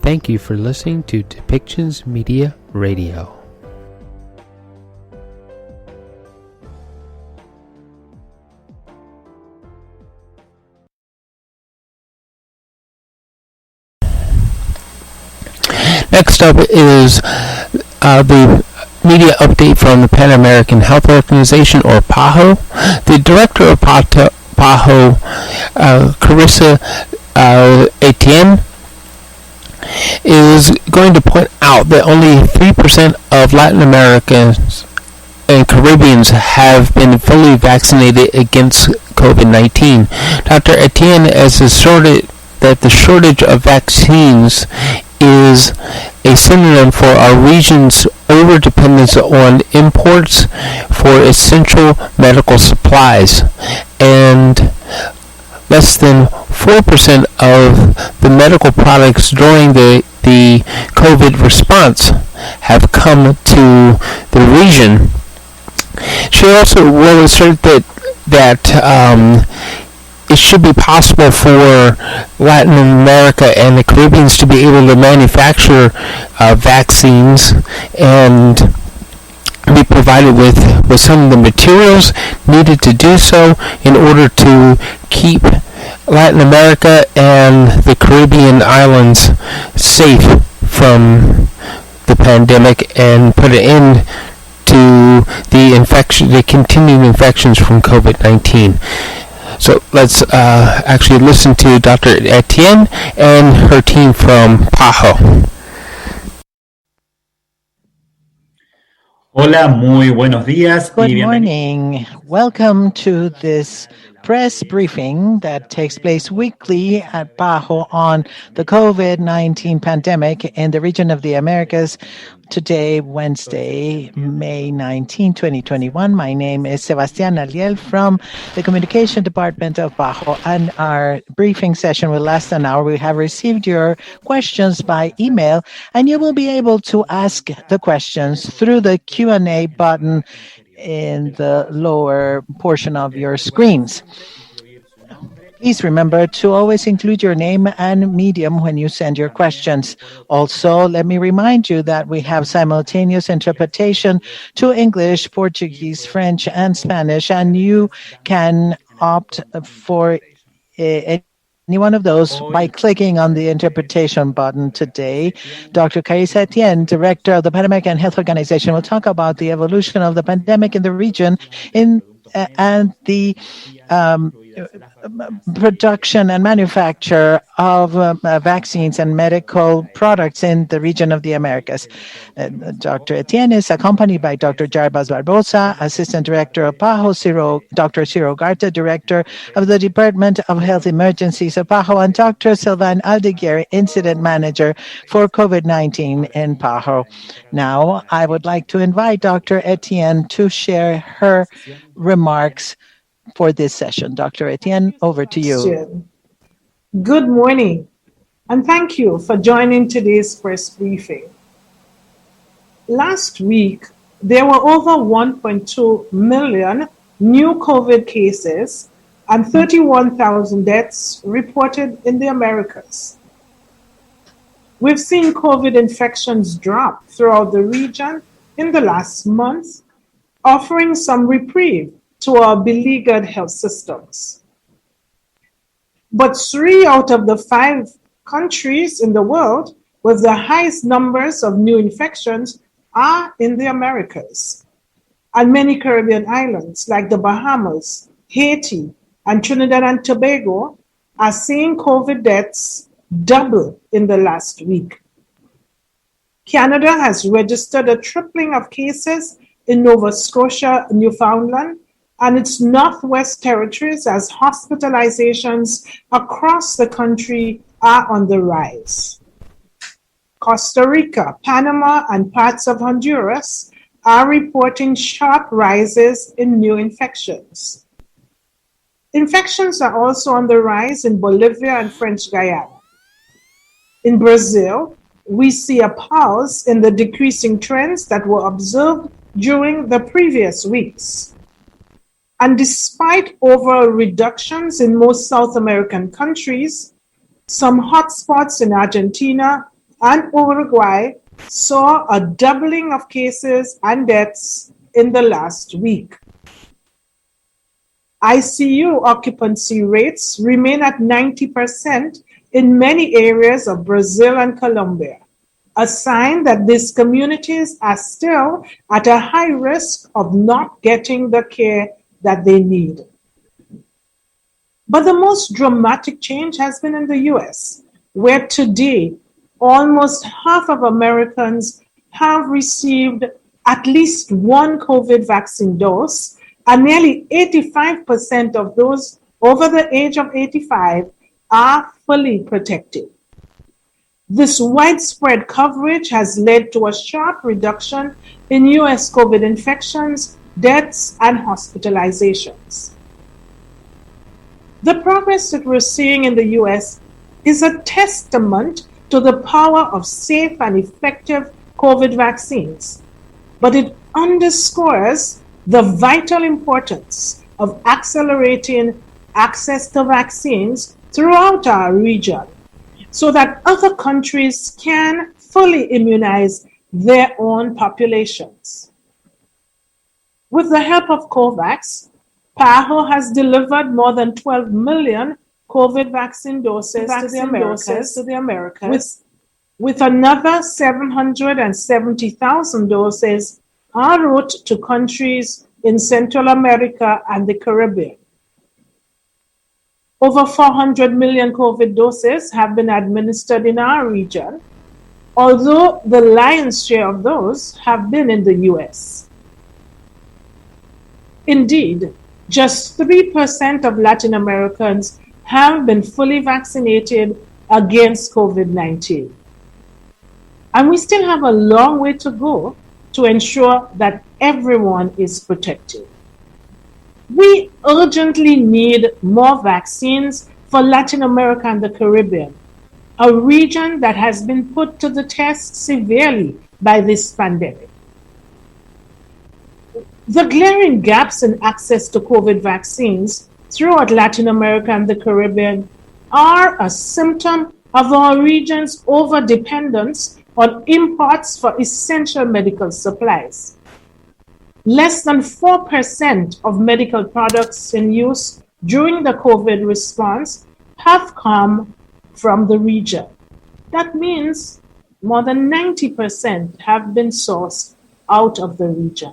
Thank you for listening to Depictions Media Radio. Next up is the media update from the Pan American Health Organization, or PAHO. The director of PAHO, Carissa Etienne, is going to point out that only 3% of Latin Americans and Caribbeans have been fully vaccinated against COVID-19. Dr. Etienne has asserted that the shortage of vaccines is a synonym for our region's overdependence on imports for essential medical supplies, and less than 4% of the medical products during the COVID response have come to the region. She also will assert that it should be possible for Latin America and the Caribbean to be able to manufacture vaccines and be provided with some of the materials needed to do so in order to keep Latin America and the Caribbean islands safe from the pandemic and put an end to the continued infections from COVID-19. So let's actually listen to Dr. Etienne and her team from PAHO. Hola, muy buenos días. Good morning. Welcome to this press briefing that takes place weekly at PAHO on the COVID-19 pandemic in the region of the Americas. Today, Wednesday, May 19, 2021. My name is Sebastián Aliel from the Communication Department of PAHO, and our briefing session will last an hour. We have received your questions by email, and you will be able to ask the questions through the Q&A button in the lower portion of your screens. Please remember to always include your name and medium when you send your questions. Also, let me remind you that we have simultaneous interpretation to English, Portuguese, French, and Spanish, and you can opt for any one of those by clicking on the interpretation button today. Dr. Carissa Etienne, Director of the Pan American Health Organization, will talk about the evolution of the pandemic in the region and the production and manufacture of vaccines and medical products in the region of the Americas. Dr. Etienne is accompanied by Dr. Jarbas Barbosa, Assistant Director of PAHO, Dr. Ciro Garta, Director of the Department of Health Emergencies of PAHO, and Dr. Sylvain Aldeguer, Incident Manager for COVID-19 in PAHO. Now, I would like to invite Dr. Etienne to share her remarks for this session. Dr. Etienne, over to you. Good morning, and thank you for joining today's press briefing. Last week, there were over 1.2 million new COVID cases and 31,000 deaths reported in the Americas. We've seen COVID infections drop throughout the region in the last month, offering some reprieve to our beleaguered health systems. But 3 out of the 5 countries in the world with the highest numbers of new infections are in the Americas. And many Caribbean islands like the Bahamas, Haiti, and Trinidad and Tobago are seeing COVID deaths double in the last week. Canada has registered a tripling of cases in Nova Scotia, Newfoundland, and its Northwest Territories as hospitalizations across the country are on the rise. Costa Rica, Panama, and parts of Honduras are reporting sharp rises in new infections. Infections are also on the rise in Bolivia and French Guiana. In Brazil, we see a pause in the decreasing trends that were observed during the previous weeks. And despite overall reductions in most South American countries, some hotspots in Argentina, and Uruguay saw a doubling of cases and deaths in the last week. ICU occupancy rates remain at 90% in many areas of Brazil and Colombia, a sign that these communities are still at a high risk of not getting the care that they need. But the most dramatic change has been in the US, where today almost half of Americans have received at least one COVID vaccine dose, and nearly 85% of those over the age of 85 are fully protected. This widespread coverage has led to a sharp reduction in US COVID infections, deaths, and hospitalizations. The progress that we're seeing in the US is a testament to the power of safe and effective COVID vaccines, but it underscores the vital importance of accelerating access to vaccines throughout our region so that other countries can fully immunize their own populations. With the help of COVAX, PAHO has delivered more than 12 million COVID vaccine doses to the Americas, with another 770,000 doses en route to countries in Central America and the Caribbean. Over 400 million COVID doses have been administered in our region, although the lion's share of those have been in the US. Indeed, just 3% of Latin Americans have been fully vaccinated against COVID-19. And we still have a long way to go to ensure that everyone is protected. We urgently need more vaccines for Latin America and the Caribbean, a region that has been put to the test severely by this pandemic. The glaring gaps in access to COVID vaccines throughout Latin America and the Caribbean are a symptom of our region's overdependence on imports for essential medical supplies. Less than 4% of medical products in use during the COVID response have come from the region. That means more than 90% have been sourced out of the region.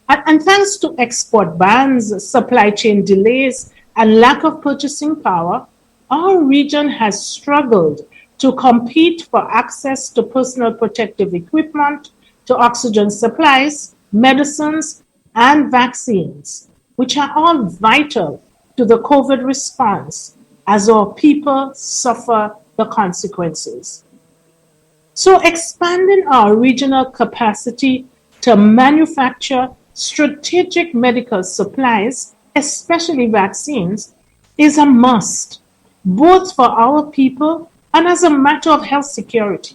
And thanks to export bans, supply chain delays, and lack of purchasing power, our region has struggled to compete for access to personal protective equipment, to oxygen supplies, medicines, and vaccines, which are all vital to the COVID response as our people suffer the consequences. So expanding our regional capacity to manufacture strategic medical supplies, especially vaccines, is a must, both for our people and as a matter of health security.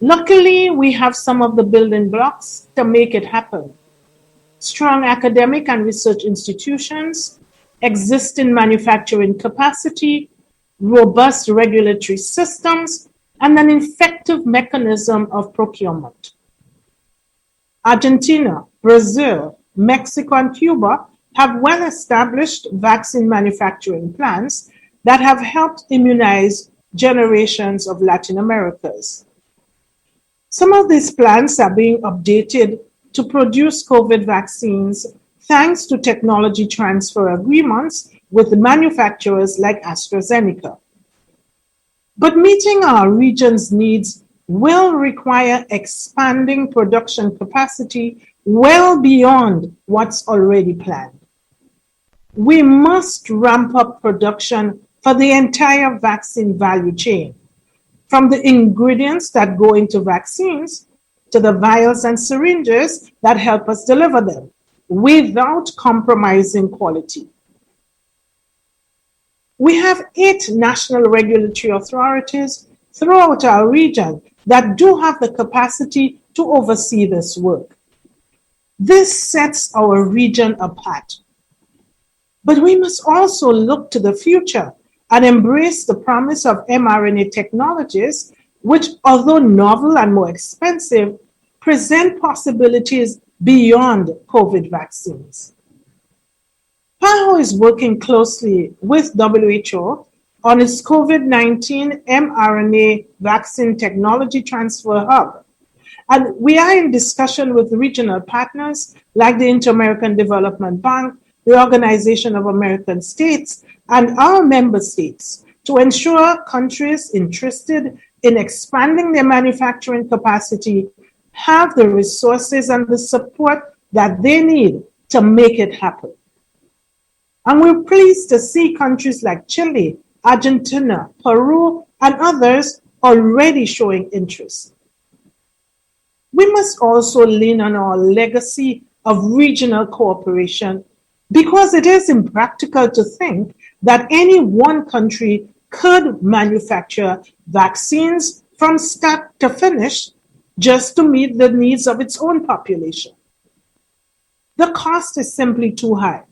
Luckily, we have some of the building blocks to make it happen. Strong academic and research institutions, existing manufacturing capacity, robust regulatory systems, and an effective mechanism of procurement. Argentina, Brazil, Mexico, and Cuba have well-established vaccine manufacturing plants that have helped immunize generations of Latin Americans. Some of these plants are being updated to produce COVID vaccines thanks to technology transfer agreements with manufacturers like AstraZeneca. But meeting our region's needs will require expanding production capacity well beyond what's already planned. We must ramp up production for the entire vaccine value chain, from the ingredients that go into vaccines to the vials and syringes that help us deliver them, without compromising quality. We have 8 national regulatory authorities throughout our region that do have the capacity to oversee this work. This sets our region apart. But we must also look to the future and embrace the promise of mRNA technologies, which, although novel and more expensive, present possibilities beyond COVID vaccines. PAHO is working closely with WHO on its COVID-19 mRNA vaccine technology transfer hub. And we are in discussion with regional partners like the Inter-American Development Bank, the Organization of American States, and our member states to ensure countries interested in expanding their manufacturing capacity have the resources and the support that they need to make it happen. And we're pleased to see countries like Chile, Argentina, Peru, and others already showing interest. We must also lean on our legacy of regional cooperation because it is impractical to think that any one country could manufacture vaccines from start to finish just to meet the needs of its own population. The cost is simply too high,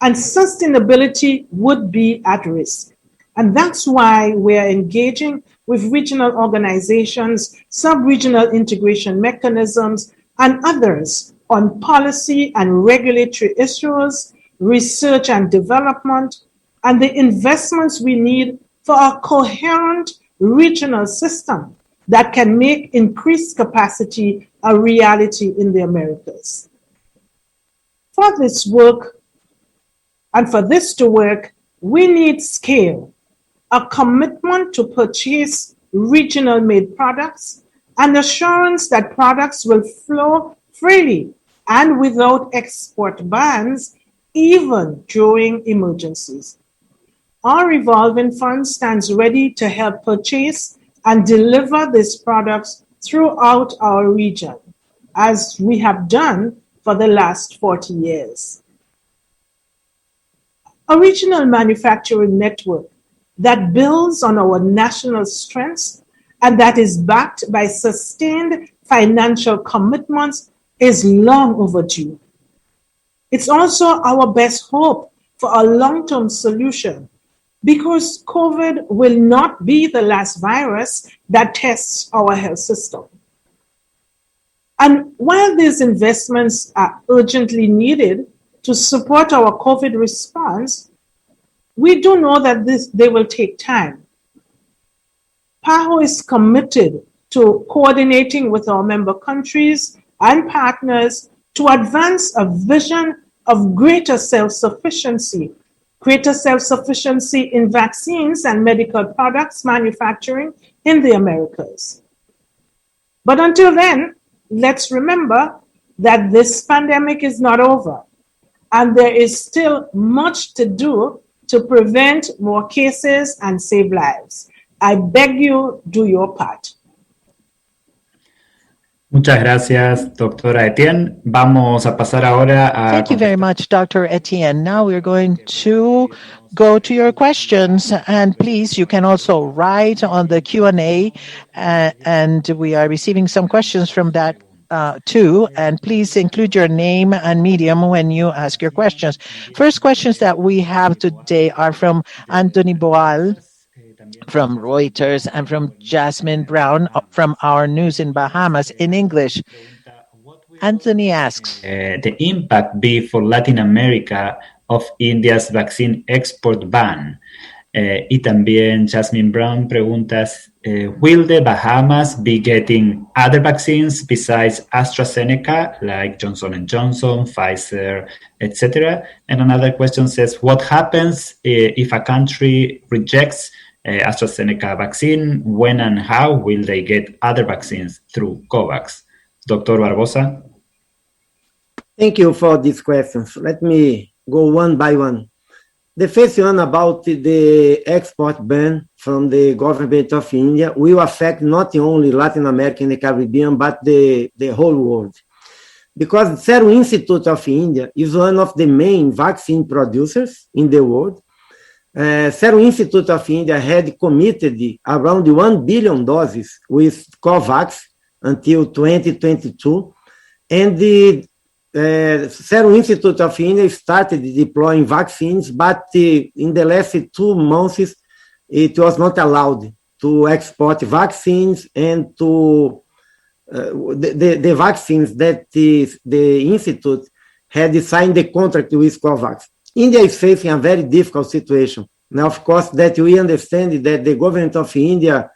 and sustainability would be at risk. And that's why we're engaging with regional organizations, sub-regional integration mechanisms, and others on policy and regulatory issues, research and development, and the investments we need for a coherent regional system that can make increased capacity a reality in the Americas. For this work, and for this to work, we need scale, a commitment to purchase regional-made products, and assurance that products will flow freely and without export bans, even during emergencies. Our revolving fund stands ready to help purchase and deliver these products throughout our region, as we have done for the last 40 years. A regional manufacturing network that builds on our national strengths and that is backed by sustained financial commitments is long overdue. It's also our best hope for a long-term solution because COVID will not be the last virus that tests our health system. And while these investments are urgently needed to support our COVID response, we do know that they will take time. PAHO is committed to coordinating with our member countries and partners to advance a vision of greater self-sufficiency in vaccines and medical products manufacturing in the Americas. But until then, let's remember that this pandemic is not over, and there is still much to do to prevent more cases and save lives. I beg you, do your part. Muchas gracias, doctora Etienne. Vamos a pasar ahora a... Thank you very much, Dr. Etienne. Now we're going to go to your questions. And please, you can also write on the Q&A. And we are receiving some questions from that too. And please include your name and medium when you ask your questions. First questions that we have today are from Anthony Boal, from Reuters, and from Jasmine Brown from Our News in Bahamas in English. Anthony asks, the impact be for Latin America of India's vaccine export ban. Y también Jasmine Brown preguntas, will the Bahamas be getting other vaccines besides AstraZeneca, like Johnson & Johnson, Pfizer, etc.? And another question says, what happens if a country rejects AstraZeneca vaccine? When and how will they get other vaccines through COVAX? Dr. Barbosa? Thank you for these questions. Let me go one by one. The first one about the export ban from the government of India will affect not only Latin America and the Caribbean, but the whole world. Because the Serum Institute of India is one of the main vaccine producers in the world. Serum Institute of India had committed around 1 billion doses with COVAX until 2022, and the Serum Institute of India started deploying vaccines, but in the last 2 months, it was not allowed to export vaccines and to the vaccines that the institute had signed the contract with COVAX. India is facing a very difficult situation. Now, of course, that we understand that the government of India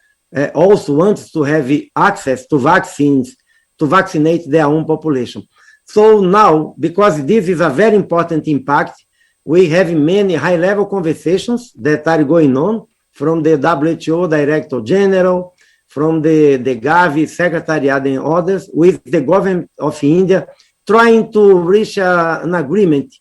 also wants to have access to vaccines to vaccinate their own population. So now, because this is a very important impact, we have many high-level conversations that are going on from the WHO Director General, from the Gavi Secretariat and others, with the government of India, trying to reach an agreement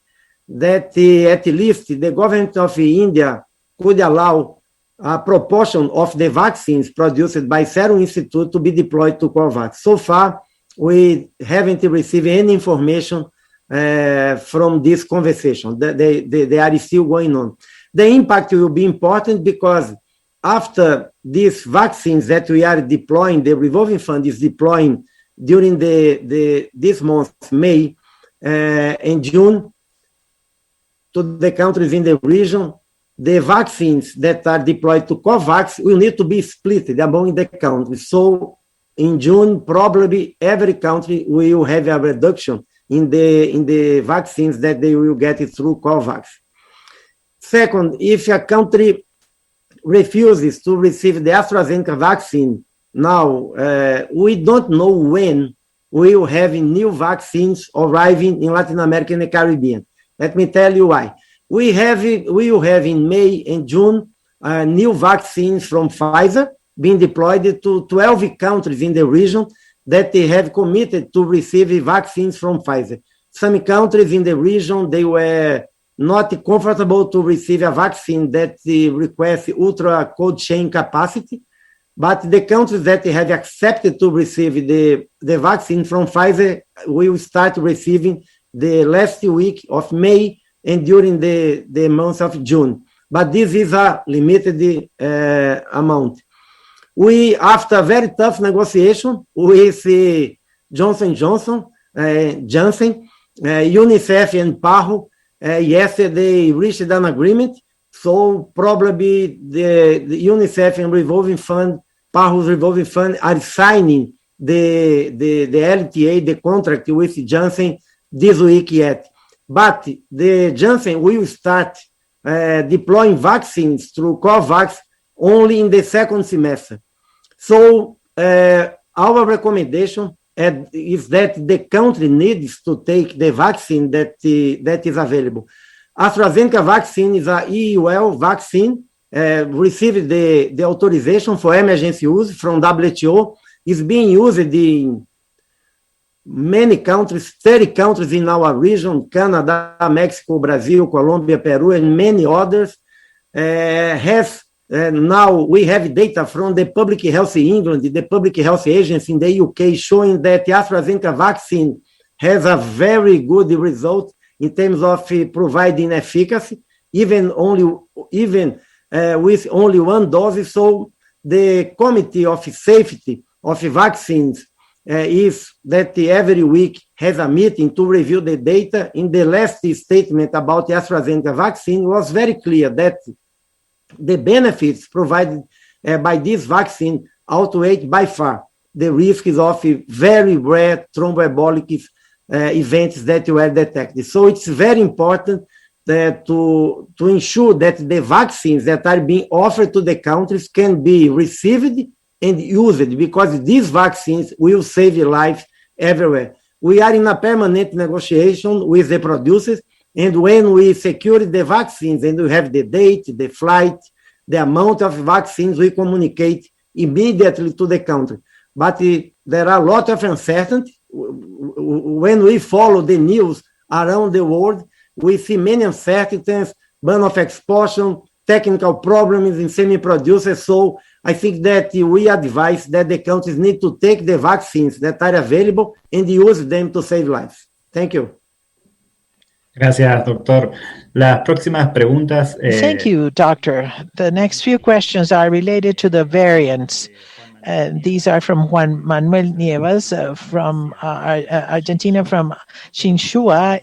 that at least the government of India could allow a proportion of the vaccines produced by Serum Institute to be deployed to COVAX. So far, we haven't received any information from this conversation. They are still going on. The impact will be important because after these vaccines that we are deploying, the revolving fund is deploying during this month, May and June, to the countries in the region, the vaccines that are deployed to COVAX will need to be split among the countries. So in June, probably every country will have a reduction in the vaccines that they will get through COVAX. Second, if a country refuses to receive the AstraZeneca vaccine now, we don't know when we will have new vaccines arriving in Latin America and the Caribbean. Let me tell you why. We will have in May and June new vaccines from Pfizer being deployed to 12 countries in the region that they have committed to receive vaccines from Pfizer. Some countries in the region, they were not comfortable to receive a vaccine that requests ultra cold chain capacity, but the countries that have accepted to receive the vaccine from Pfizer will start receiving the last week of May and during the month of June. But this is a limited amount. We, after a very tough negotiation with Johnson & Johnson, Janssen, UNICEF and PAHO, yesterday reached an agreement. So probably the UNICEF and revolving fund, PAHO's revolving fund are signing the LTA, the contract with Janssen this week yet. But the Janssen will start deploying vaccines through COVAX only in the second semester. So our recommendation is that the country needs to take the vaccine that is available. AstraZeneca vaccine is a EUL vaccine, received the authorization for emergency use from WHO, is being used in many countries, 30 countries in our region, Canada, Mexico, Brazil, Colombia, Peru, and many others, now we have data from the Public Health England, the Public Health Agency in the UK, showing that the AstraZeneca vaccine has a very good result in terms of providing efficacy, even with only one dose. So the Committee of Safety of Vaccines is that every week has a meeting to review the data. In the last statement about the AstraZeneca vaccine was very clear that the benefits provided by this vaccine outweigh by far the risks of very rare thromboembolic events that were detected. So it's very important to ensure that the vaccines that are being offered to the countries can be received and used, because these vaccines will save lives everywhere. We are in a permanent negotiation with the producers, and when we secure the vaccines and we have the date, the flight, the amount of vaccines, we communicate immediately to the country. But there are a lot of uncertainty. When we follow the news around the world, we see many uncertainties, ban of exportation, technical problems in semi-producers. So I think that we advise that the countries need to take the vaccines that are available and use them to save lives. Thank you. Gracias, doctor. Las próximas preguntas. Thank you, doctor. The next few questions are related to the variants. These are from Juan Manuel Nieves from Argentina, from Chinchua,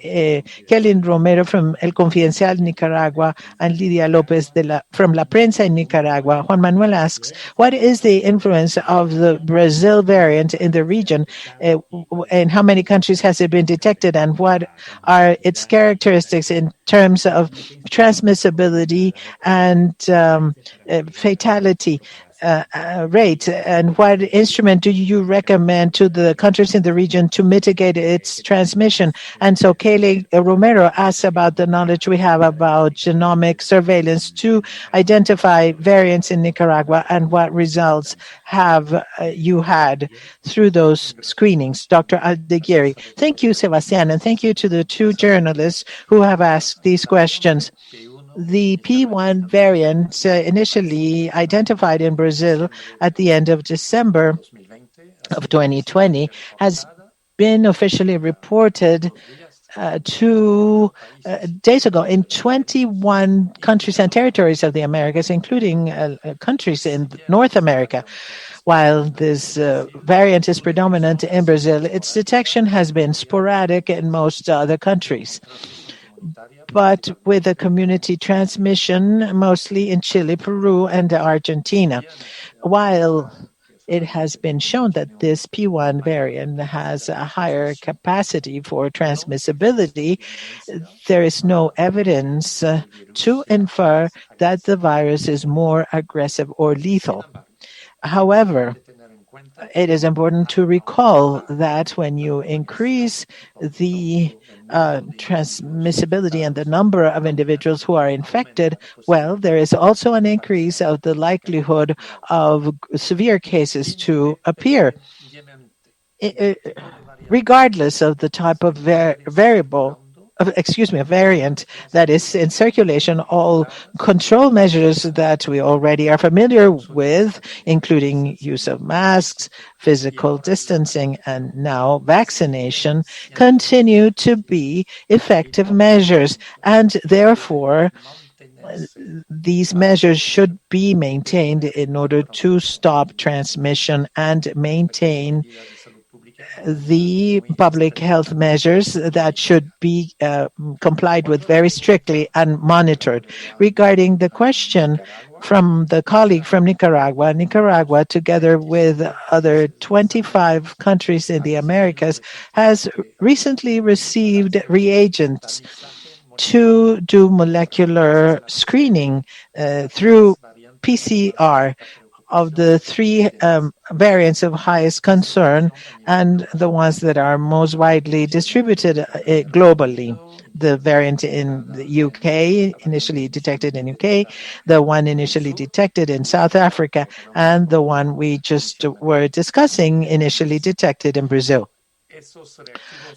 Kellen Romero from El Confidencial, Nicaragua, and Lidia Lopez from La Prensa in Nicaragua. Juan Manuel asks, what is the influence of the Brazil variant in the region, and how many countries has it been detected, and what are its characteristics in terms of transmissibility and fatality rate, and what instrument do you recommend to the countries in the region to mitigate its transmission? And so Kaylee Romero asks about the knowledge we have about genomic surveillance to identify variants in Nicaragua, and what results have you had through those screenings. Dr. Aldeguerri. Thank you, Sebastian, and thank you to the two journalists who have asked these questions. The P1 variant, initially identified in Brazil at the end of December of 2020, has been officially reported 2 days ago in 21 countries and territories of the Americas, including countries in North America. While this variant is predominant in Brazil, its detection has been sporadic in most other countries, but with a community transmission mostly in Chile, Peru, and Argentina. While it has been shown that this P1 variant has a higher capacity for transmissibility, there is no evidence to infer that the virus is more aggressive or lethal. However, it is important to recall that when you increase the transmissibility and the number of individuals who are infected, well, there is also an increase of the likelihood of severe cases to appear. Regardless of the type of a variant that is in circulation, all control measures that we already are familiar with, including use of masks, physical distancing, and now vaccination, continue to be effective measures. And therefore, these measures should be maintained in order to stop transmission and maintain the public health measures that should be complied with very strictly and monitored. Regarding the question from the colleague from Nicaragua, Nicaragua, together with other 25 countries in the Americas, has recently received reagents to do molecular screening through PCR of the 3 variants of highest concern and the ones that are most widely distributed globally. The variant in the UK, initially detected in UK, the one initially detected in South Africa, and the one we just were discussing, initially detected in Brazil.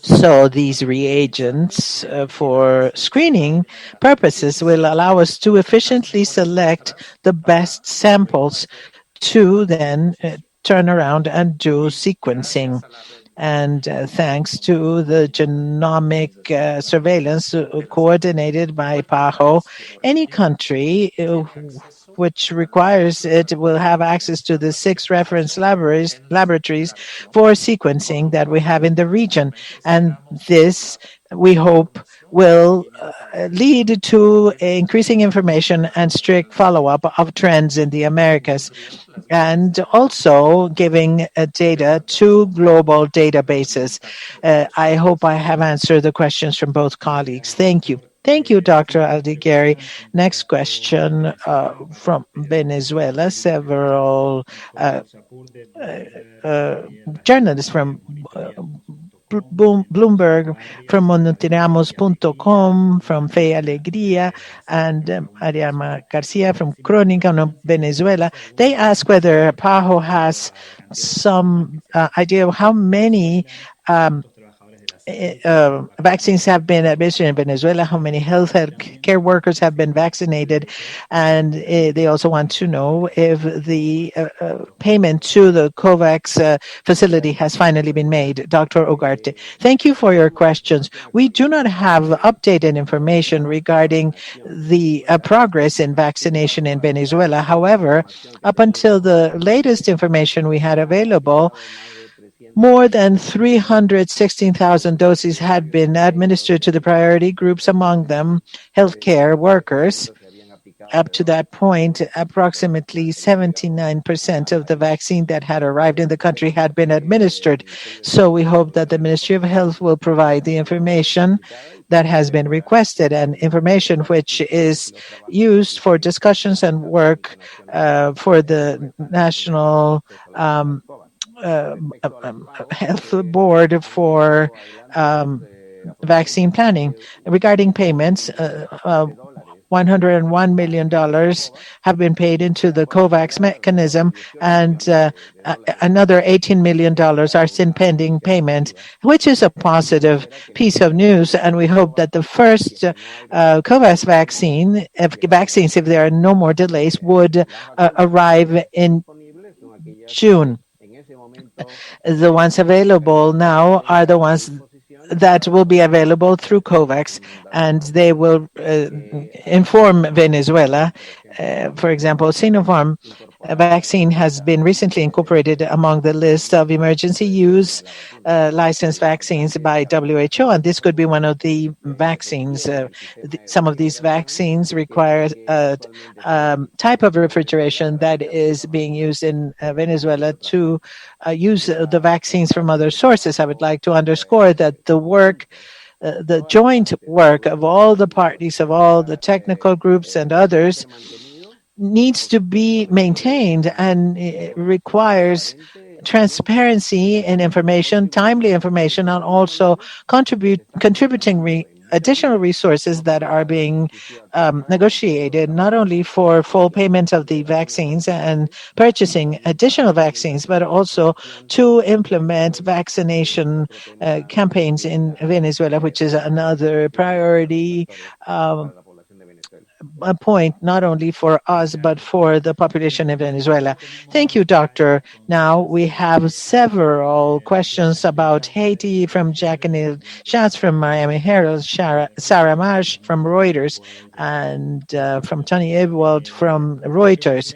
So these reagents for screening purposes will allow us to efficiently select the best samples to then turn around and do sequencing. And thanks to the genomic surveillance coordinated by PAHO, any country which requires it will have access to the 6 reference laboratories for sequencing that we have in the region. And this, we hope, will lead to increasing information and strict follow-up of trends in the Americas, and also giving data to global databases. I hope I have answered the questions from both colleagues. Thank you. Thank you, Dr. Aldeguerri. Next question from Venezuela. Several journalists from Bloomberg, from monitoreamos.com, from Fe Alegría, and Ariama Garcia from Crónica of Venezuela. They ask whether PAHO has some idea of how many vaccines have been administered in Venezuela, how many health care workers have been vaccinated, and they also want to know if the payment to the COVAX facility has finally been made. Dr. Ugarte, thank you for your questions. We do not have updated information regarding the progress in vaccination in Venezuela. However, up until the latest information we had available, more than 316,000 doses had been administered to the priority groups, among them healthcare workers. Up to that point, approximately 79% of the vaccine that had arrived in the country had been administered. So we hope that the Ministry of Health will provide the information that has been requested, and information which is used for discussions and work for the National Health Board for vaccine planning. Regarding payments, $101 million have been paid into the COVAX mechanism, and another $18 million are still pending payment, which is a positive piece of news. And we hope that the first COVAX vaccines, if there are no more delays, would arrive in June. The ones available now are the ones that will be available through COVAX, and they will inform Venezuela. For example, Sinopharm vaccine has been recently incorporated among the list of emergency use licensed vaccines by WHO, and this could be one of the vaccines. Some of these vaccines require a type of refrigeration that is being used in Venezuela to use the vaccines from other sources. I would like to underscore that the joint work of all the parties, of all the technical groups and others, needs to be maintained, and it requires transparency in information, timely information, and also contributing additional resources that are being negotiated, not only for full payment of the vaccines and purchasing additional vaccines, but also to implement vaccination campaigns in Venezuela, which is another priority a point, not only for us, but for the population in Venezuela. Thank you, Doctor. Now we have several questions about Haiti from Jacqueline Schatz from Miami Herald, Sarah Marsh from Reuters, and from Tony Ewald from Reuters.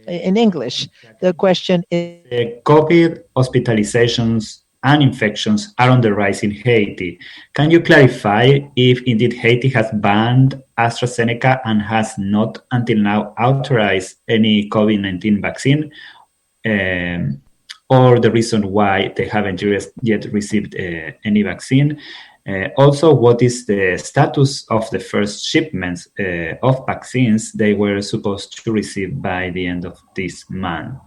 In English, the question is: COVID hospitalizations and infections are on the rise in Haiti. Can you clarify if indeed Haiti has banned AstraZeneca and has not until now authorized any COVID-19 vaccine, or the reason why they haven't yet received any vaccine? Also, what is the status of the first shipments of vaccines they were supposed to receive by the end of this month?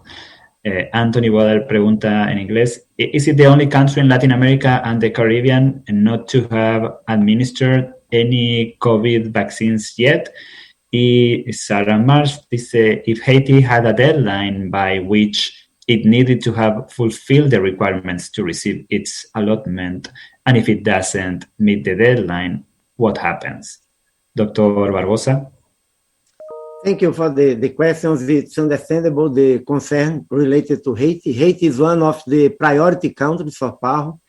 Anthony Waddell pregunta en inglés: Is it the only country in Latin America and the Caribbean not to have administered any COVID vaccines yet? Y Sarah Marsh dice: If Haiti had a deadline by which it needed to have fulfilled the requirements to receive its allotment, and if it doesn't meet the deadline, what happens? Dr. Barbosa? Thank you for the questions. It's understandable the concern related to Haiti. Haiti is one of the priority countries for PAHO.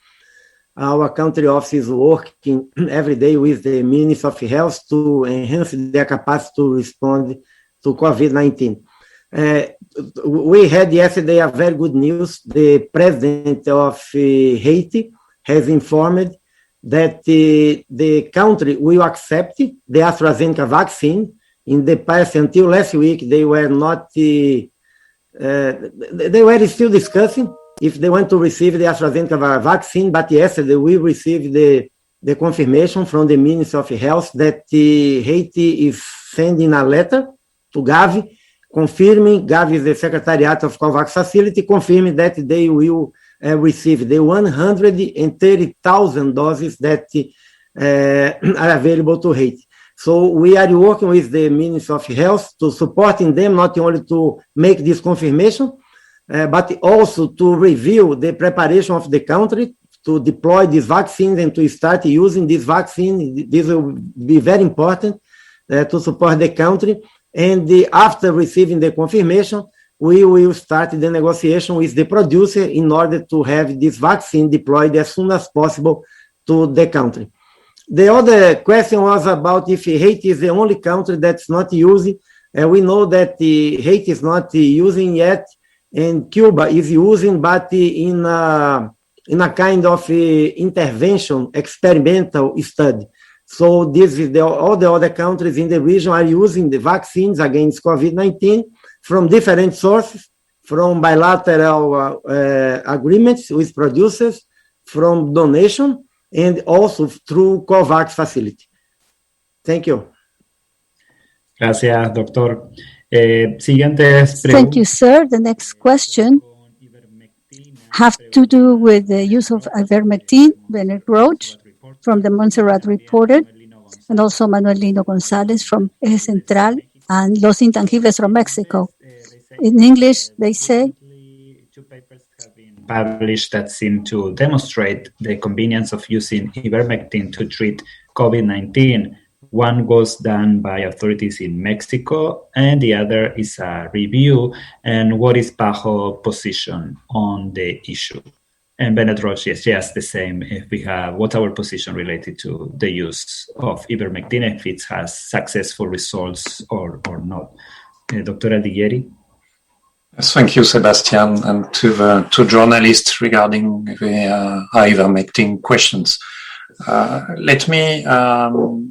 Our country office is working every day with the Ministry of Health to enhance their capacity to respond to COVID-19. We had yesterday a very good news. The president of Haiti has informed that the country will accept the AstraZeneca vaccine. In the past, until last week, they were not. They were still discussing if they want to receive the AstraZeneca vaccine. But yesterday, we received the confirmation from the Ministry of Health that Haiti is sending a letter to Gavi, confirming. Gavi is the Secretariat of COVAX Facility, confirming that they will receive the 130,000 doses that are available to Haiti. So we are working with the Ministry of Health to supporting them, not only to make this confirmation, but also to review the preparation of the country to deploy these vaccines and to start using this vaccine. This will be very important to support the country. And after receiving the confirmation, we will start the negotiation with the producer in order to have this vaccine deployed as soon as possible to the country. The other question was about if Haiti is the only country that's not using. We know that Haiti is not using yet, and Cuba is using, but in a kind of intervention, experimental study. So this is all the other countries in the region are using the vaccines against COVID-19 from different sources, from bilateral agreements with producers, from donation, and also through COVAX facility. Thank you. Gracias, doctor. Siguientes preguntas. Thank you, sir. The next question have to do with the use of ivermectin, Bennett Roach, from the Montserrat Reporter, and also Manuel Lino Gonzalez from Eje Central, and Los Intangibles from Mexico. In English, they say, two papers have been published that seem to demonstrate the convenience of using ivermectin to treat COVID-19. One was done by authorities in Mexico, and the other is a review. And what is PAHO position on the issue? And Bennett Roche, yes, the same. If we have, what's our position related to the use of ivermectin, if it has successful results or not? Dr. Alighieri? Yes, thank you, Sebastian, and to the two journalists regarding the ivermectin questions. Let me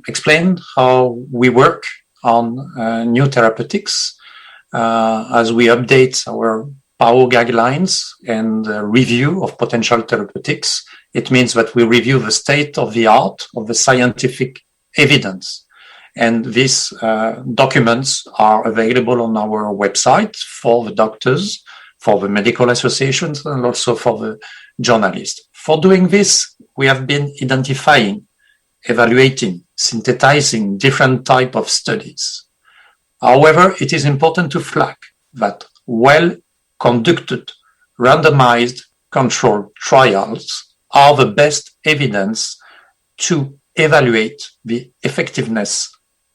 explain how we work on new therapeutics as we update our PAHO guidelines and review of potential therapeutics. It means that we review the state of the art of the scientific evidence. And these documents are available on our website for the doctors, for the medical associations, and also for the journalists. For doing this, we have been identifying, evaluating, synthesizing different types of studies. However, it is important to flag that well-conducted, randomized, controlled trials are the best evidence to evaluate the effectiveness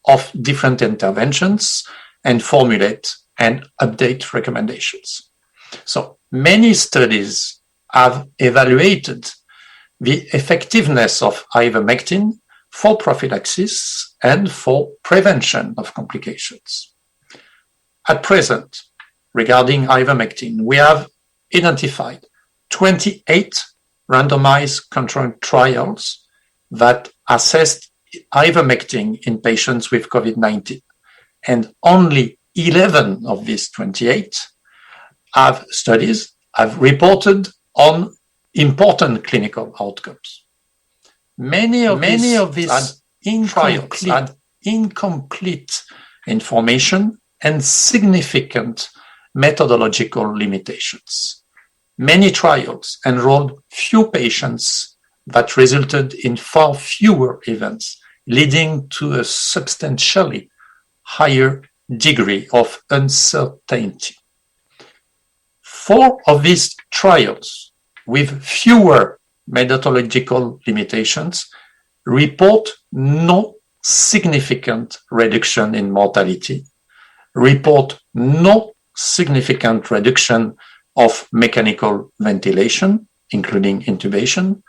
of different interventions and formulate and update recommendations. So many studies have evaluated the effectiveness of ivermectin for prophylaxis and for prevention of complications. At present, regarding ivermectin, we have identified 28 randomized controlled trials that assessed ivermectin in patients with COVID-19. And only 11 of these 28 have reported on important clinical outcomes. Many of these had incomplete information and significant methodological limitations. Many trials enrolled few patients that resulted in far fewer events, leading to a substantially higher degree of uncertainty. 4 of these trials with fewer methodological limitations report no significant reduction in mortality, report no significant reduction of mechanical ventilation, including intubation,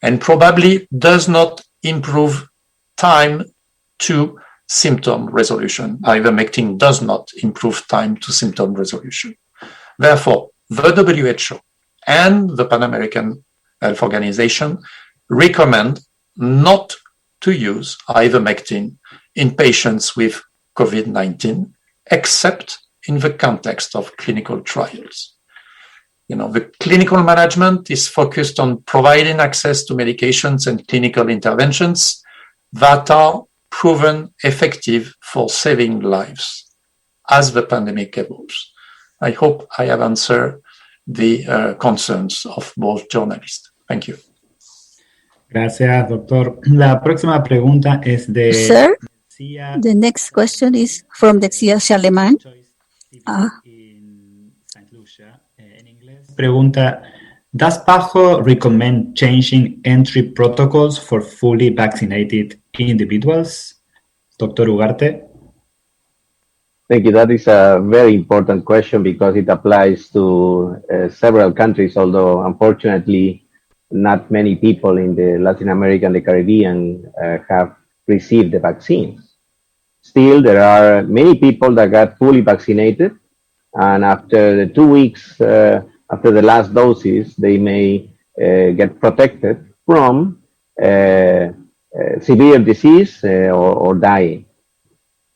and probably does not improve time to symptom resolution. Ivermectin does not improve time to symptom resolution. Therefore, the WHO and the Pan American Health Organization recommend not to use ivermectin in patients with COVID-19, except in the context of clinical trials. The clinical management is focused on providing access to medications and clinical interventions that are proven effective for saving lives as the pandemic evolves. I hope I have answered the concerns of both journalists. Thank you. Gracias, doctor. La próxima pregunta es de... Sir, the next question is from the Charlemagne. Pregunta, Does PAHO recommend changing entry protocols for fully vaccinated individuals? Dr. Ugarte? Thank you. That is a very important question because it applies to several countries, although unfortunately not many people in the Latin America and the Caribbean have received the vaccines. Still, there are many people that got fully vaccinated, and after the 2 weeks after the last doses, they may get protected from severe disease or dying.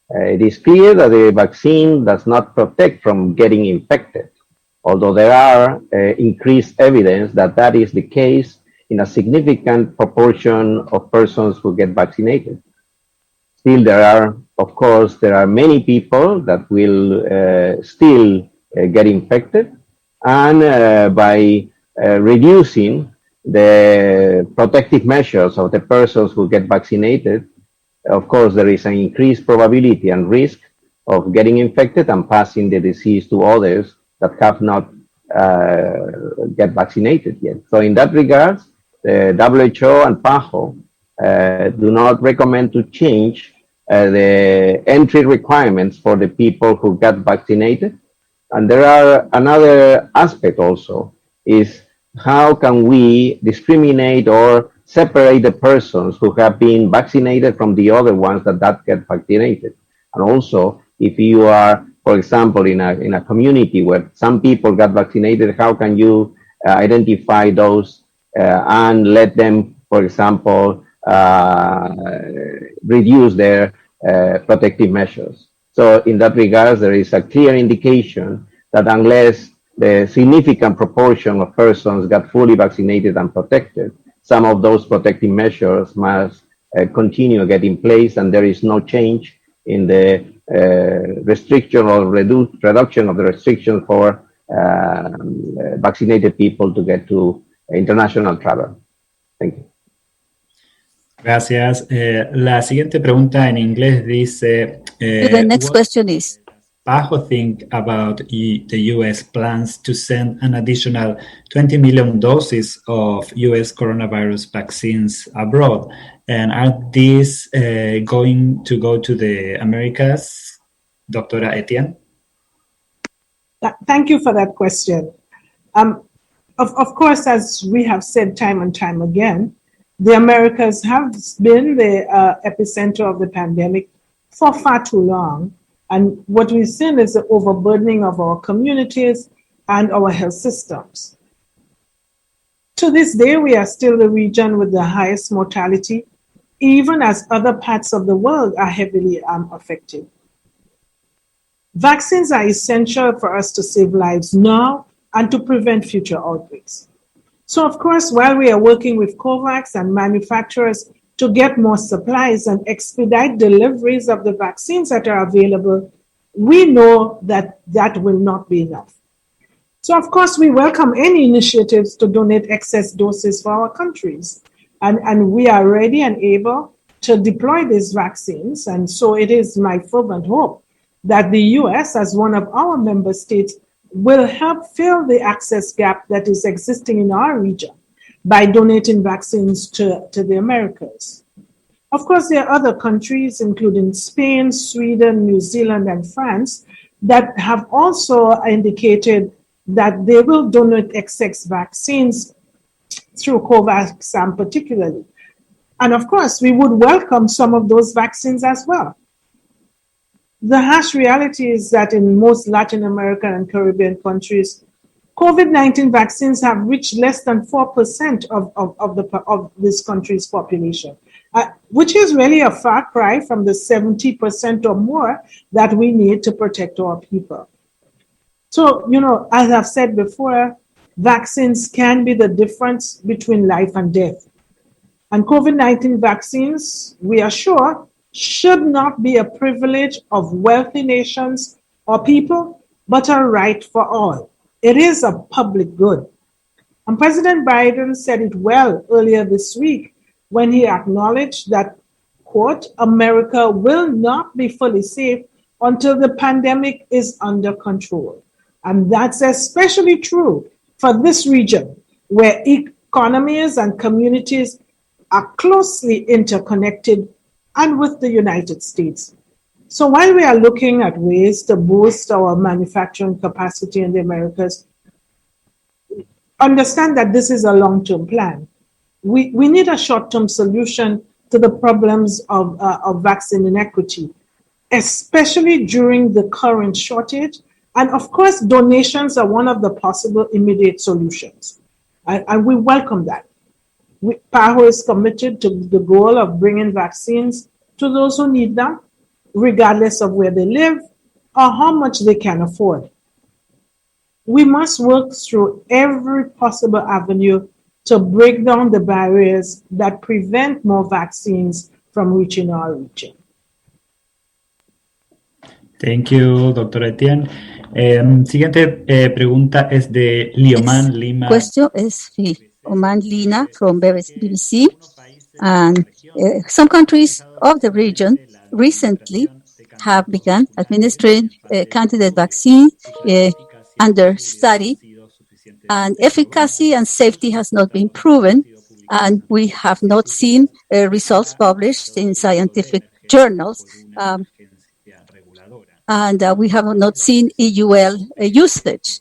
It is clear that the vaccine does not protect from getting infected, although there are increased evidence that that is the case in a significant proportion of persons who get vaccinated. Still, there are many people that will still get infected, and by reducing the protective measures of the persons who get vaccinated, of course, there is an increased probability and risk of getting infected and passing the disease to others that have not get vaccinated yet. So in that regard, the WHO and PAHO do not recommend to change the entry requirements for the people who got vaccinated. And there are another aspect also, is how can we discriminate or separate the persons who have been vaccinated from the other ones that get vaccinated. And also, if you are, for example, in a community where some people got vaccinated, how can you identify those and let them, for example, reduce their protective measures? So in that regard, there is a clear indication that unless the significant proportion of persons got fully vaccinated and protected, some of those protective measures must continue to get in place, and there is no change in the restriction or reduction of the restriction for vaccinated people to get to international travel. Thank you. Gracias. La siguiente pregunta en inglés dice... the next question is... PAHO think about the U.S. plans to send an additional 20 million doses of U.S. coronavirus vaccines abroad? And are these going to go to the Americas? Dr. Etienne? Thank you for that question. Of course, as we have said time and time again, the Americas have been the epicenter of the pandemic for far too long. And what we've seen is the overburdening of our communities and our health systems. To this day, we are still the region with the highest mortality, even as other parts of the world are heavily affected. Vaccines are essential for us to save lives now and to prevent future outbreaks. So, of course, while we are working with COVAX and manufacturers to get more supplies and expedite deliveries of the vaccines that are available, we know that that will not be enough. So, of course, we welcome any initiatives to donate excess doses for our countries. And we are ready and able to deploy these vaccines. And so it is my fervent hope that the U.S., as one of our member states, will help fill the access gap that is existing in our region by donating vaccines to the Americas. Of course, there are other countries, including Spain, Sweden, New Zealand, and France, that have also indicated that they will donate excess vaccines through COVAX particularly. And of course, we would welcome some of those vaccines as well. The harsh reality is that in most Latin American and Caribbean countries, COVID-19 vaccines have reached less than 4% of this country's population, which is really a far cry from the 70% or more that we need to protect our people. So, as I've said before, vaccines can be the difference between life and death. And COVID-19 vaccines, we are sure, should not be a privilege of wealthy nations or people, but a right for all. It is a public good. And President Biden said it well earlier this week when he acknowledged that, quote, America will not be fully safe until the pandemic is under control. And that's especially true for this region, where economies and communities are closely interconnected, and with the United States. So while we are looking at ways to boost our manufacturing capacity in the Americas, understand that this is a long-term plan. We need a short-term solution to the problems of vaccine inequity, especially during the current shortage. And of course, donations are one of the possible immediate solutions. And we welcome that. PAHO is committed to the goal of bringing vaccines to those who need them, regardless of where they live or how much they can afford. We must work through every possible avenue to break down the barriers that prevent more vaccines from reaching our region. Thank you, Dr. Etienne. Siguiente pregunta es de Lioman Lima. Question is Oman Lina from BBC. And some countries of the region recently have begun administering candidate vaccine under study, and efficacy and safety has not been proven, and we have not seen results published in scientific journals, and we have not seen EUL usage.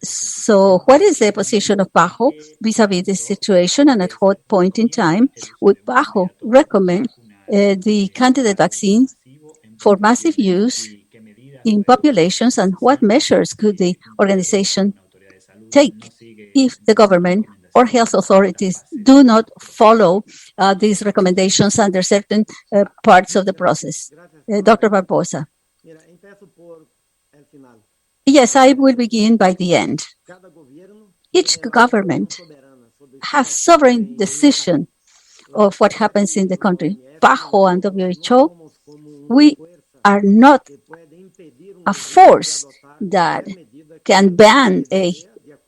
So what is the position of PAHO vis-a-vis this situation, and at what point in time would PAHO recommend the candidate vaccine for massive use in populations, and what measures could the organization take if the government or health authorities do not follow these recommendations under certain parts of the process? Dr. Barbosa. Yes, I will begin by the end. Each government has sovereign decision of what happens in the country. PAHO and WHO, we are not a force that can ban a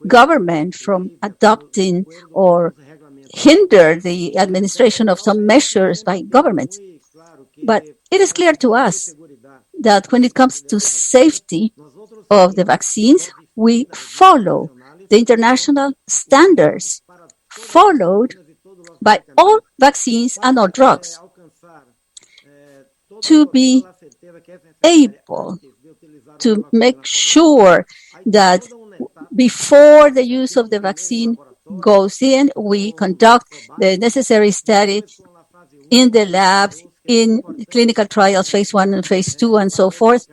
government from adopting or hinder the administration of some measures by governments. But it is clear to us that when it comes to safety of the vaccines, we follow the international standards followed by all vaccines and all drugs to be able to make sure that before the use of the vaccine goes in, we conduct the necessary study in the labs, in clinical trials, phase 1 and phase 2 and so forth,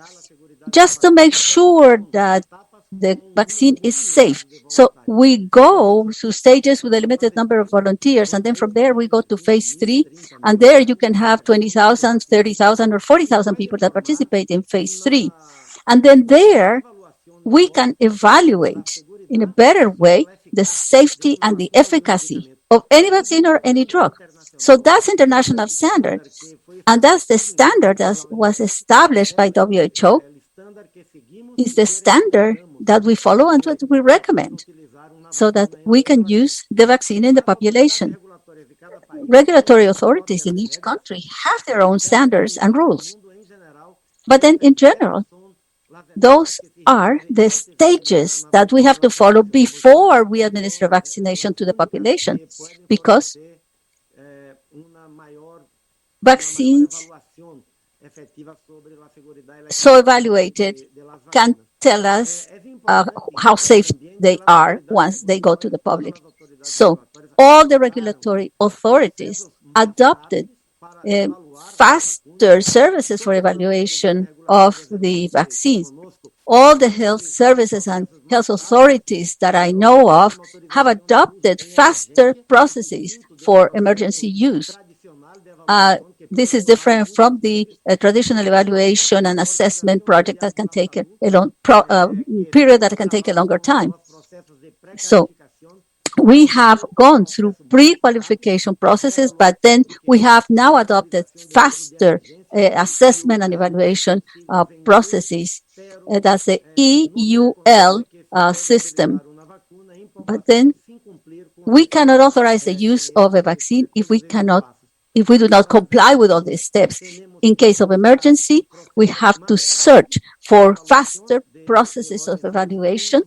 just to make sure that the vaccine is safe. So we go through stages with a limited number of volunteers, and then from there we go to phase 3, and there you can have 20,000, 30,000, or 40,000 people that participate in phase 3. And then there we can evaluate in a better way the safety and the efficacy of any vaccine or any drug. So that's international standard, and that's the standard that was established by WHO. Is the standard that we follow and what we recommend so that we can use the vaccine in the population. Regulatory authorities in each country have their own standards and rules. But then in general, those are the stages that we have to follow before we administer vaccination to the population, because vaccines so evaluated can tell us how safe they are once they go to the public. So all the regulatory authorities adopted faster services for evaluation of the vaccines. All the health services and health authorities that I know of have adopted faster processes for emergency use. This is different from the traditional evaluation and assessment project that can take a long period that can take a longer time. So we have gone through pre-qualification processes, but then we have now adopted faster assessment and evaluation processes. That's the EUL system. But then we cannot authorize the use of a vaccine if we do not comply with all these steps. In case of emergency, we have to search for faster processes of evaluation,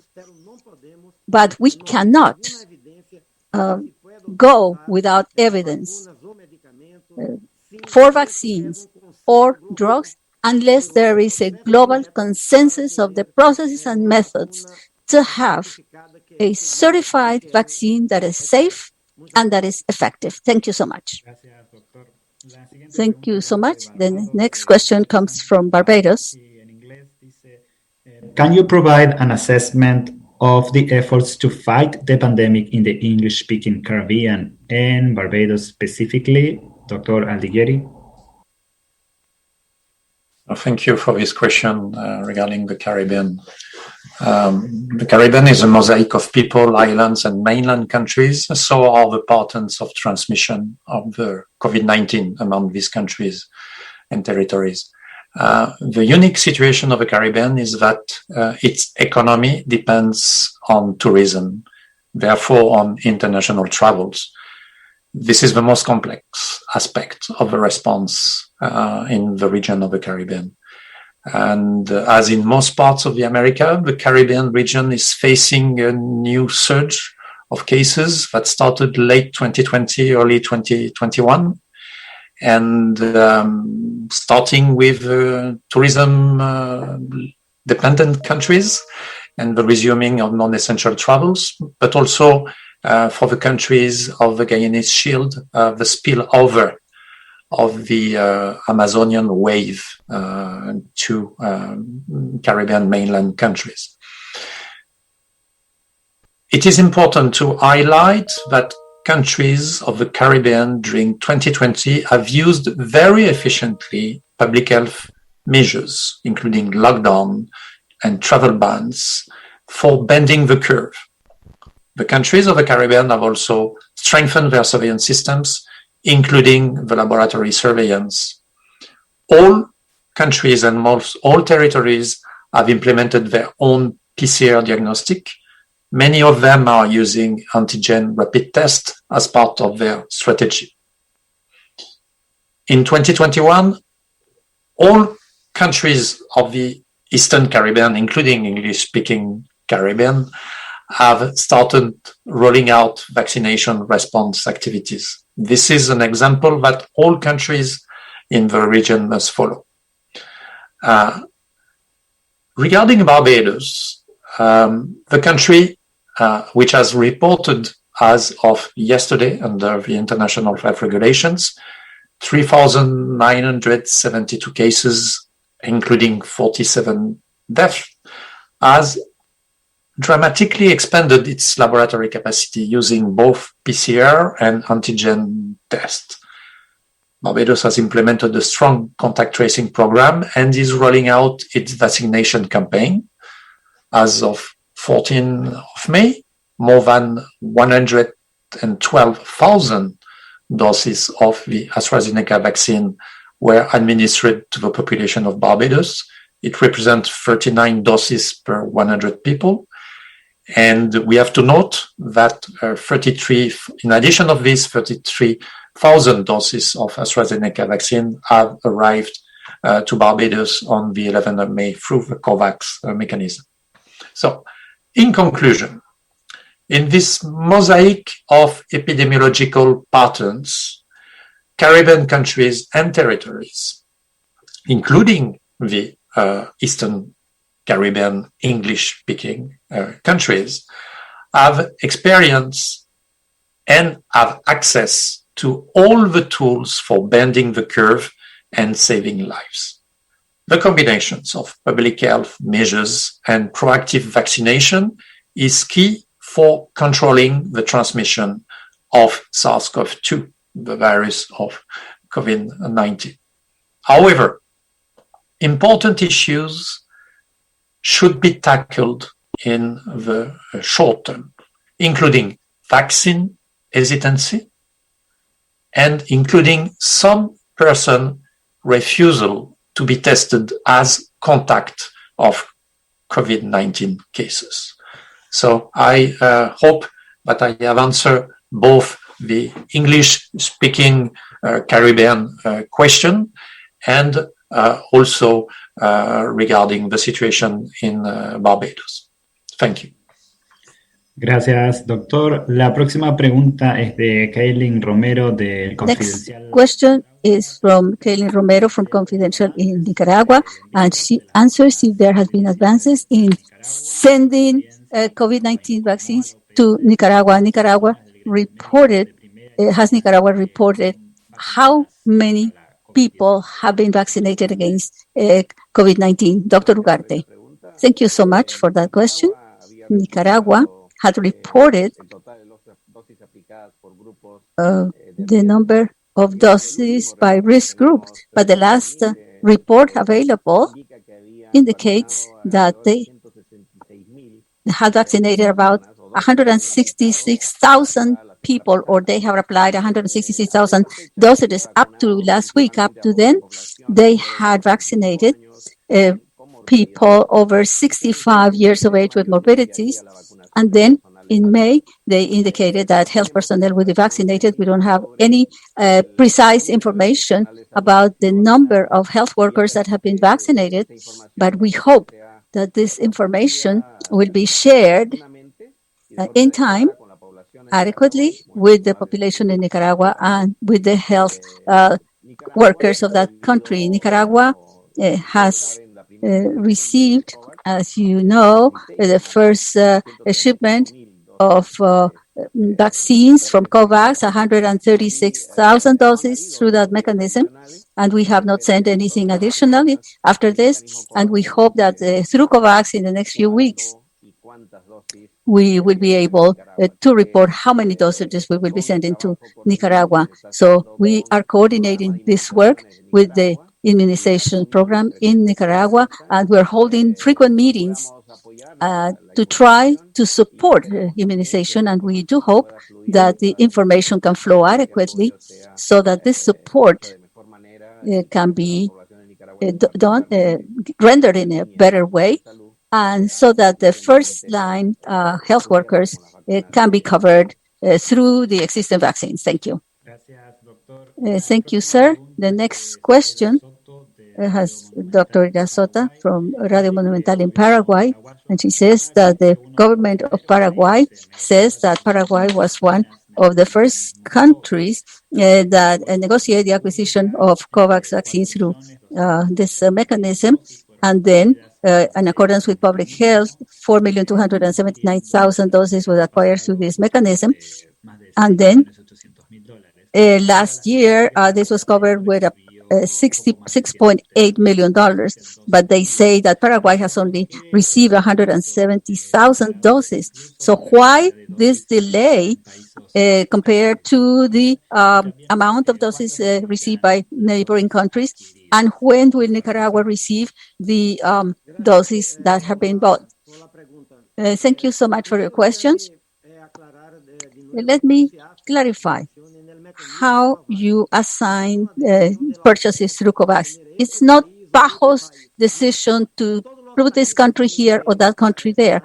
but we cannot go without evidence for vaccines or drugs unless there is a global consensus of the processes and methods to have a certified vaccine that is safe and that is effective. Thank you so much. Thank you so much. The next question comes from Barbados. Can you provide an assessment of the efforts to fight the pandemic in the English-speaking Caribbean and Barbados specifically, Dr. Aldigueri? Thank you for this question regarding the Caribbean. The Caribbean is a mosaic of people, islands, and mainland countries, so are the patterns of transmission of the COVID-19 among these countries and territories. The unique situation of the Caribbean is that its economy depends on tourism, therefore on international travels. This is the most complex aspect of the response in the region of the Caribbean. And as in most parts of the America, the Caribbean region is facing a new surge of cases that started late 2020, early 2021. And starting with tourism-dependent countries and the resuming of non-essential travels, but also for the countries of the Guyanese Shield, the spillover of the Amazonian wave to Caribbean mainland countries. It is important to highlight that countries of the Caribbean during 2020 have used very efficiently public health measures, including lockdown and travel bans, for bending the curve. The countries of the Caribbean have also strengthened their surveillance systems, including the laboratory surveillance. All countries and all territories have implemented their own PCR diagnostic. Many of them are using antigen rapid test as part of their strategy. In 2021, all countries of the Eastern Caribbean, including English-speaking Caribbean, have started rolling out vaccination response activities. This is an example that all countries in the region must follow. Regarding Barbados, the country which has reported as of yesterday under the international health regulations, 3,972 cases, including 47 deaths, has dramatically expanded its laboratory capacity using both PCR and antigen tests. Barbados has implemented a strong contact tracing program and is rolling out its vaccination campaign. As of 14th of May, more than 112,000 doses of the AstraZeneca vaccine were administered to the population of Barbados. It represents 39 doses per 100 people. And we have to note that in addition of these 33,000 doses of AstraZeneca vaccine have arrived to Barbados on the 11th of May through the COVAX mechanism. So, in conclusion, in this mosaic of epidemiological patterns, Caribbean countries and territories, including the Eastern Caribbean English-speaking countries, have experience and have access to all the tools for bending the curve and saving lives. The combinations of public health measures and proactive vaccination is key for controlling the transmission of SARS-CoV-2, the virus of COVID-19. However, important issues should be tackled in the short term, including vaccine hesitancy and including some person refusal to be tested as contact of COVID-19 cases. So I hope that I have answered both the English-speaking Caribbean question and also regarding the situation in Barbados. Thank you. Gracias, doctor. La próxima pregunta es de Kaylin Romero del Next Confidencial. question is from Kaylin Romero from Confidential in Nicaragua, and she answers if there has been advances in sending COVID-19 vaccines to Nicaragua. Has Nicaragua reported how many people have been vaccinated against COVID-19? Dr. Ugarte. Thank you so much for that question. Nicaragua had reported the number of doses by risk groups, but the last report available indicates that they had vaccinated about 166,000 people, or they have applied 166,000 doses up to last week. Up to then, they had vaccinated people over 65 years of age with morbidities. And then in May, they indicated that health personnel will be vaccinated. We don't have any precise information about the number of health workers that have been vaccinated, but we hope that this information will be shared in time adequately with the population in Nicaragua and with the health workers of that country. Nicaragua has received, as you know, the first shipment of vaccines from COVAX, 136,000 doses through that mechanism, and we have not sent anything additionally after this, and we hope that through COVAX in the next few weeks, we will be able to report how many dosages we will be sending to Nicaragua. So we are coordinating this work with the immunization program in Nicaragua, and we're holding frequent meetings to try to support immunization, and we do hope that the information can flow adequately so that this support can be rendered in a better way, and so that the first line health workers can be covered through the existing vaccines. Thank you. Thank you, sir. The next question has Dr. Ida Sota from Radio Monumental in Paraguay, and she says that the government of Paraguay says that Paraguay was one of the first countries that negotiated the acquisition of COVAX vaccines through this mechanism, and then in accordance with public health, 4,279,000 doses were acquired through this mechanism, and then last year this was covered with a $66.8 million, but they say that Paraguay has only received 170,000 doses. So why this delay compared to the amount of doses received by neighboring countries? And when will Nicaragua receive the doses that have been bought? Thank you so much for your questions. Let me clarify how you assign purchases through COVAX. It's not PAHO's decision to put this country here or that country there.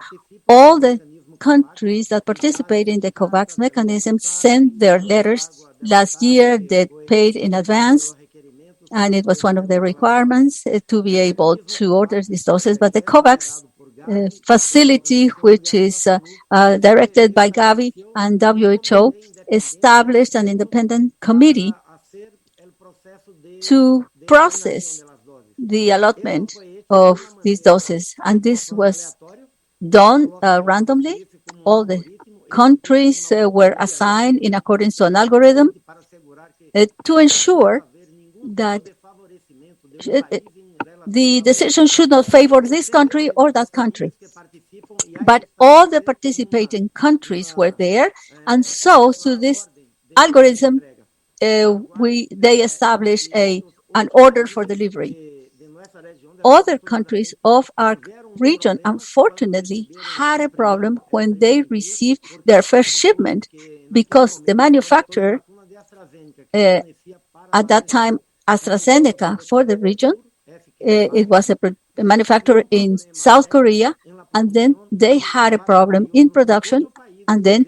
All the countries that participate in the COVAX mechanism sent their letters. Last year, they paid in advance, and it was one of the requirements to be able to order these doses. But the COVAX facility, which is directed by Gavi and WHO, established an independent committee to process the allotment of these doses. And this was done randomly. All the countries were assigned in accordance to an algorithm to ensure that the decision should not favor this country or that country. But all the participating countries were there, and so through this algorithm, they established an order for delivery. Other countries of our region, unfortunately, had a problem when they received their first shipment, because the manufacturer, at that time, AstraZeneca for the region, it was a manufacturer in South Korea, and then they had a problem in production, and then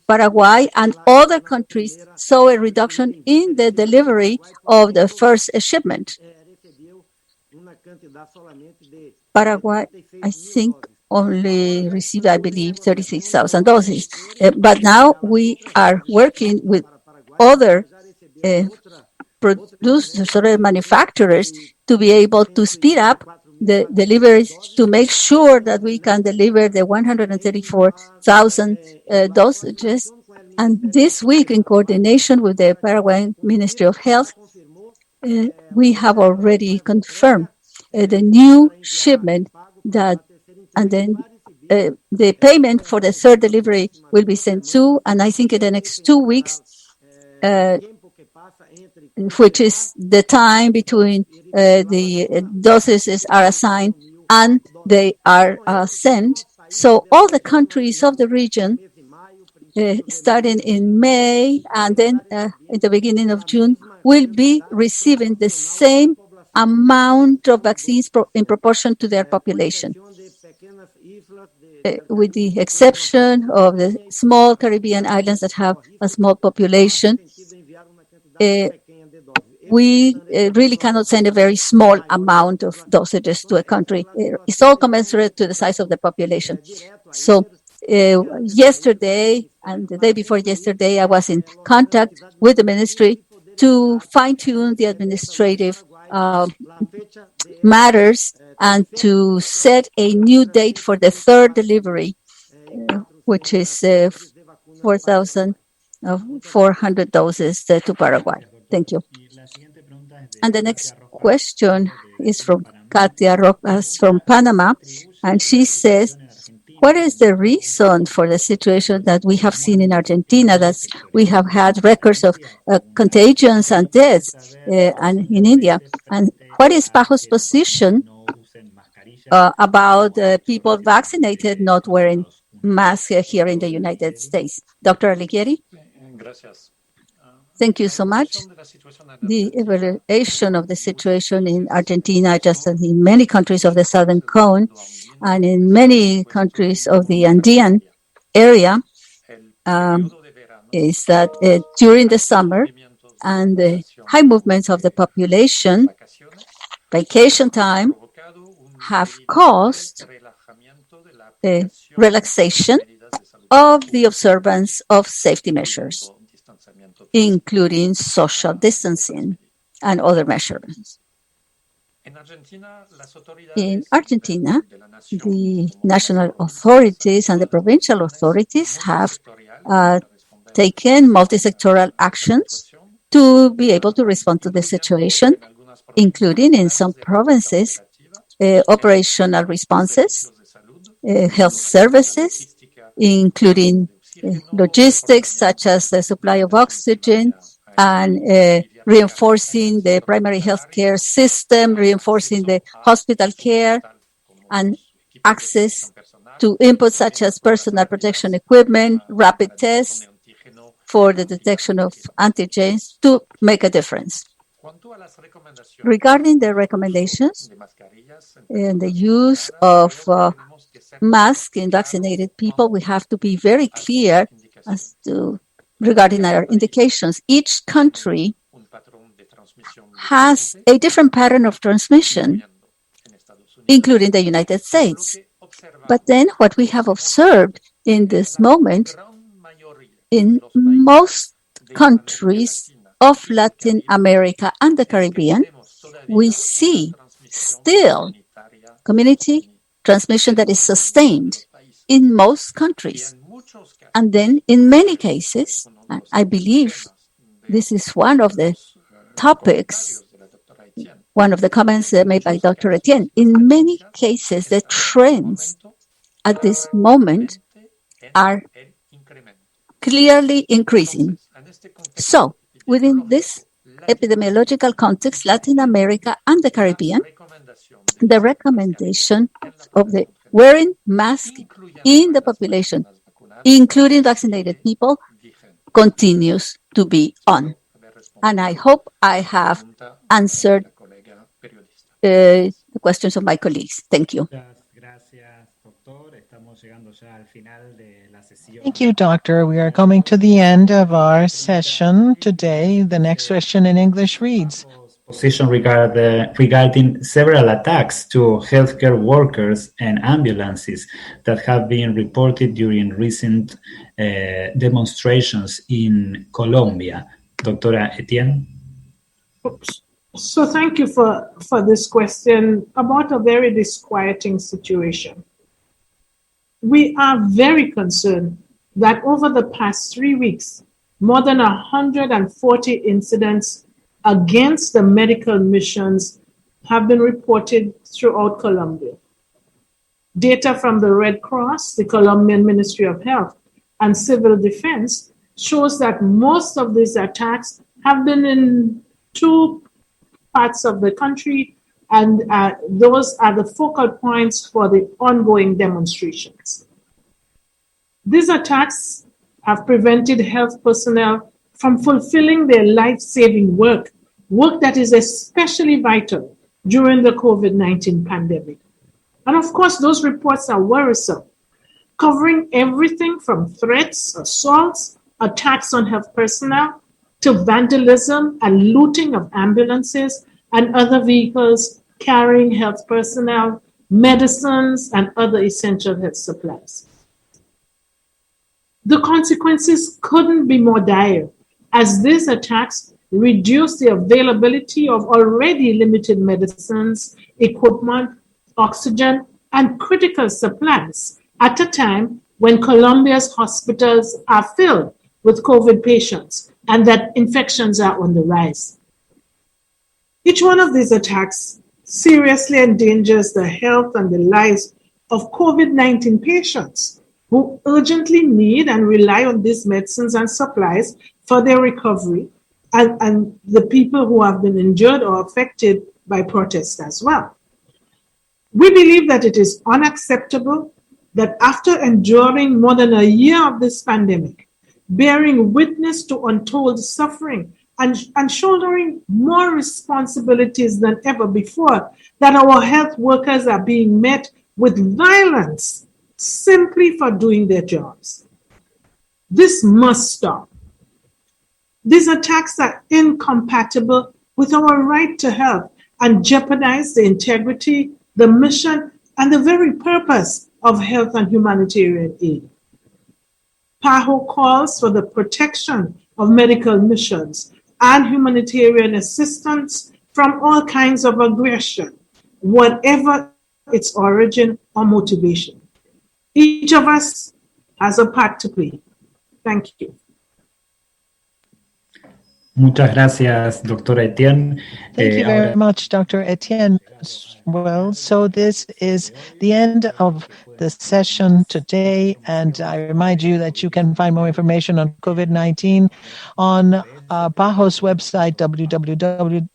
Paraguay and other countries saw a reduction in the delivery of the first shipment. Paraguay, I think, only received, I believe, 36,000 doses. But now we are working with other producers or manufacturers to be able to speed up the deliveries to make sure that we can deliver the 134,000 dosages. And this week, in coordination with the Paraguayan Ministry of Health, we have already confirmed the new shipment that, and then the payment for the third delivery will be sent to, and I think in the next 2 weeks, which is the time between the dosages are assigned and they are sent. So all the countries of the region, starting in May and then at the beginning of June, will be receiving the same amount of vaccines in proportion to their population. With the exception of the small Caribbean islands that have a small population, we really cannot send a very small amount of dosages to a country. It's all commensurate to the size of the population. So yesterday and the day before yesterday, I was in contact with the ministry to fine-tune the administrative matters and to set a new date for the third delivery, which is 4,400 doses to Paraguay. Thank you. And the next question is from Katia Rojas from Panama, and she says, what is the reason for the situation that we have seen in Argentina, that we have had records of contagions and deaths, and in India? And what is PAHO's position about people vaccinated not wearing masks here in the United States? Dr. Alighieri? Thank you so much. The evaluation of the situation in Argentina, just as in many countries of the Southern Cone and in many countries of the Andean area, is that during the summer and the high movements of the population, vacation time have caused a relaxation of the observance of safety measures, including social distancing and other measurements. In Argentina, the national authorities and the provincial authorities have taken multi-sectoral actions to be able to respond to the situation, including in some provinces, operational responses, health services, including logistics such as the supply of oxygen and reinforcing the primary health care system, reinforcing the hospital care and access to inputs such as personal protection equipment, rapid tests for the detection of antigens to make a difference. Regarding the recommendations and the use of masks in vaccinated people, we have to be very clear as to regarding our indications. Each country has a different pattern of transmission, including the United States. But then what we have observed in this moment in most countries of Latin America and the Caribbean, we see still community transmission that is sustained in most countries. And then in many cases, I believe this is one of the topics, one of the comments made by Dr. Etienne. In many cases, the trends at this moment are clearly increasing. So, within this epidemiological context, Latin America and the Caribbean, the recommendation of the wearing masks in the population, including vaccinated people, continues to be on. And I hope I have answered the questions of my colleagues. Thank you. Thank you, Doctor. We are coming to the end of our session today. The next question in English reads, position regarding several attacks to healthcare workers and ambulances that have been reported during recent demonstrations in Colombia. Doctora Etienne? So thank you for this question about a very disquieting situation. We are very concerned that over the past 3 weeks, more than 140 incidents against the medical missions have been reported throughout Colombia. Data from the Red Cross, the Colombian Ministry of Health, and Civil Defense shows that most of these attacks have been in 2 parts of the country, and those are the focal points for the ongoing demonstrations. These attacks have prevented health personnel from fulfilling their life-saving work that is especially vital during the COVID-19 pandemic. And of course, those reports are worrisome, covering everything from threats, assaults, attacks on health personnel, to vandalism and looting of ambulances and other vehicles carrying health personnel, medicines, and other essential health supplies. The consequences couldn't be more dire, as these attacks reduce the availability of already limited medicines, equipment, oxygen, and critical supplies at a time when Colombia's hospitals are filled with COVID patients and that infections are on the rise. Each one of these attacks seriously endangers the health and the lives of COVID-19 patients who urgently need and rely on these medicines and supplies for their recovery, and the people who have been injured or affected by protests as well. We believe that it is unacceptable that after enduring more than a year of this pandemic, bearing witness to untold suffering and shouldering more responsibilities than ever before, that our health workers are being met with violence simply for doing their jobs. This must stop. These attacks are incompatible with our right to health and jeopardize the integrity, the mission, and the very purpose of health and humanitarian aid. PAHO calls for the protection of medical missions and humanitarian assistance from all kinds of aggression, whatever its origin or motivation. Each of us has a part to play. Thank you. Muchas gracias, doctora Etienne. Thank you very much, Dr. Etienne. Well, so this is the end of the session today, and I remind you that you can find more information on COVID-19 on PAHO's website, www.paho.org,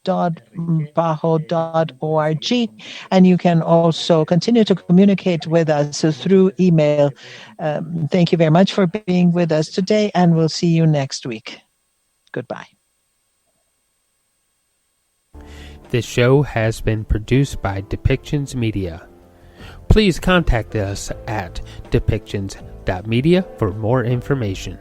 and you can also continue to communicate with us through email. Thank you very much for being with us today, and we'll see you next week. Goodbye. This show has been produced by Depictions Media. Please contact us at depictions.media for more information.